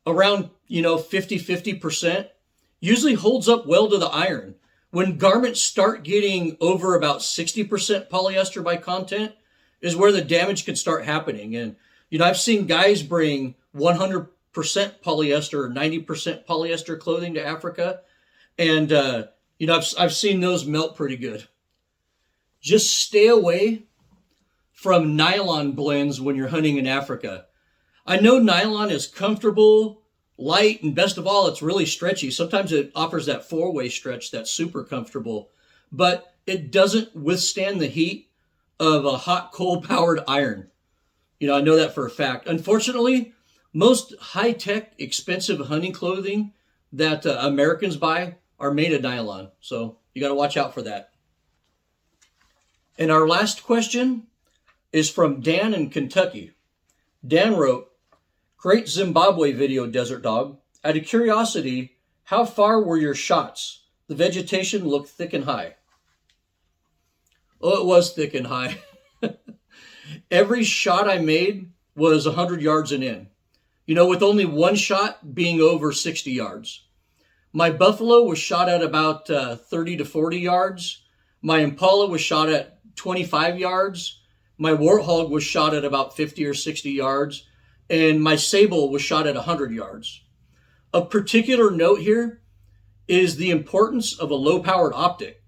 around, 50% usually holds up well to the iron. When garments start getting over about 60% polyester by content is where the damage can start happening. And, I've seen guys bring 100% polyester or 90% polyester clothing to Africa. And, I've seen those melt pretty good. Just stay away from nylon blends when you're hunting in Africa. I know nylon is comfortable, light, and best of all, it's really stretchy. Sometimes it offers that four-way stretch that's super comfortable, but it doesn't withstand the heat of a hot coal-powered iron. I know that for a fact. Unfortunately, most high-tech, expensive hunting clothing that Americans buy are made of nylon, so you got to watch out for that. And our last question is from Dan in Kentucky. Dan wrote, "Great Zimbabwe video, Desert Dog. Out of curiosity, how far were your shots? The vegetation looked thick and high." Oh, it was thick and high. Every shot I made was 100 yards and in, with only one shot being over 60 yards. My buffalo was shot at about 30 to 40 yards. My impala was shot at 25 yards. My warthog was shot at about 50 or 60 yards. And my sable was shot at 100 yards. Of particular note here is the importance of a low-powered optic.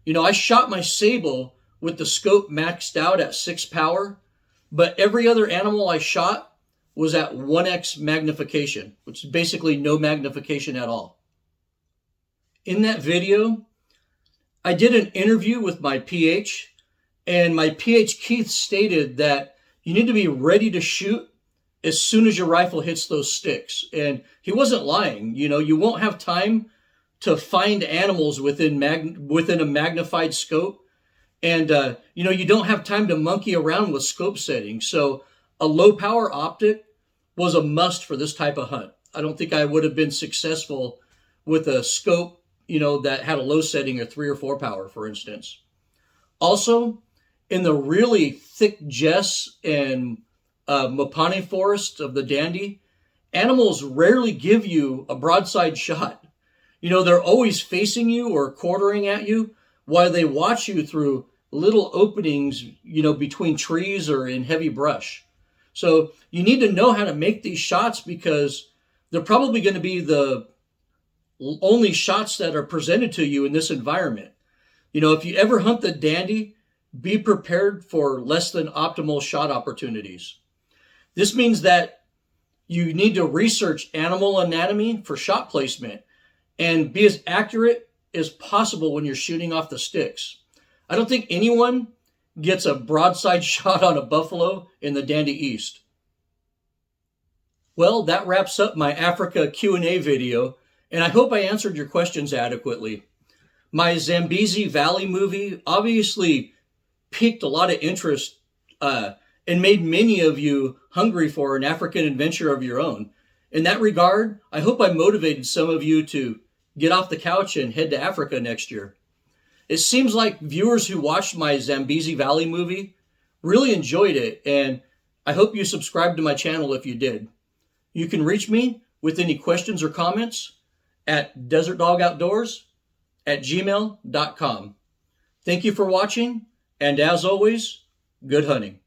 I shot my sable with the scope maxed out at 6 power, but every other animal I shot was at 1x magnification, which is basically no magnification at all. In that video, I did an interview with my PH, and my PH Keith stated that you need to be ready to shoot as soon as your rifle hits those sticks. And he wasn't lying. You won't have time to find animals within a magnified scope. And, you don't have time to monkey around with scope settings. So a low power optic was a must for this type of hunt. I don't think I would have been successful with a scope, that had a low setting or 3 or 4 power, for instance. Also, in the really thick Jess and Mopane forest of the Dandy, animals rarely give you a broadside shot. They're always facing you or quartering at you while they watch you through little openings, between trees or in heavy brush. So you need to know how to make these shots because they're probably going to be the only shots that are presented to you in this environment. If you ever hunt the Dandy, be prepared for less than optimal shot opportunities. This means that you need to research animal anatomy for shot placement and be as accurate as possible when you're shooting off the sticks. I don't think anyone gets a broadside shot on a buffalo in the Dandy East. Well, that wraps up my Africa Q&A video, and I hope I answered your questions adequately. My Zambezi Valley movie obviously piqued a lot of interest and made many of you hungry for an African adventure of your own. In that regard, I hope I motivated some of you to get off the couch and head to Africa next year. It seems like viewers who watched my Zambezi Valley movie really enjoyed it, and I hope you subscribe to my channel if you did. You can reach me with any questions or comments at desertdogoutdoors@gmail.com. Thank you for watching, and as always, good hunting.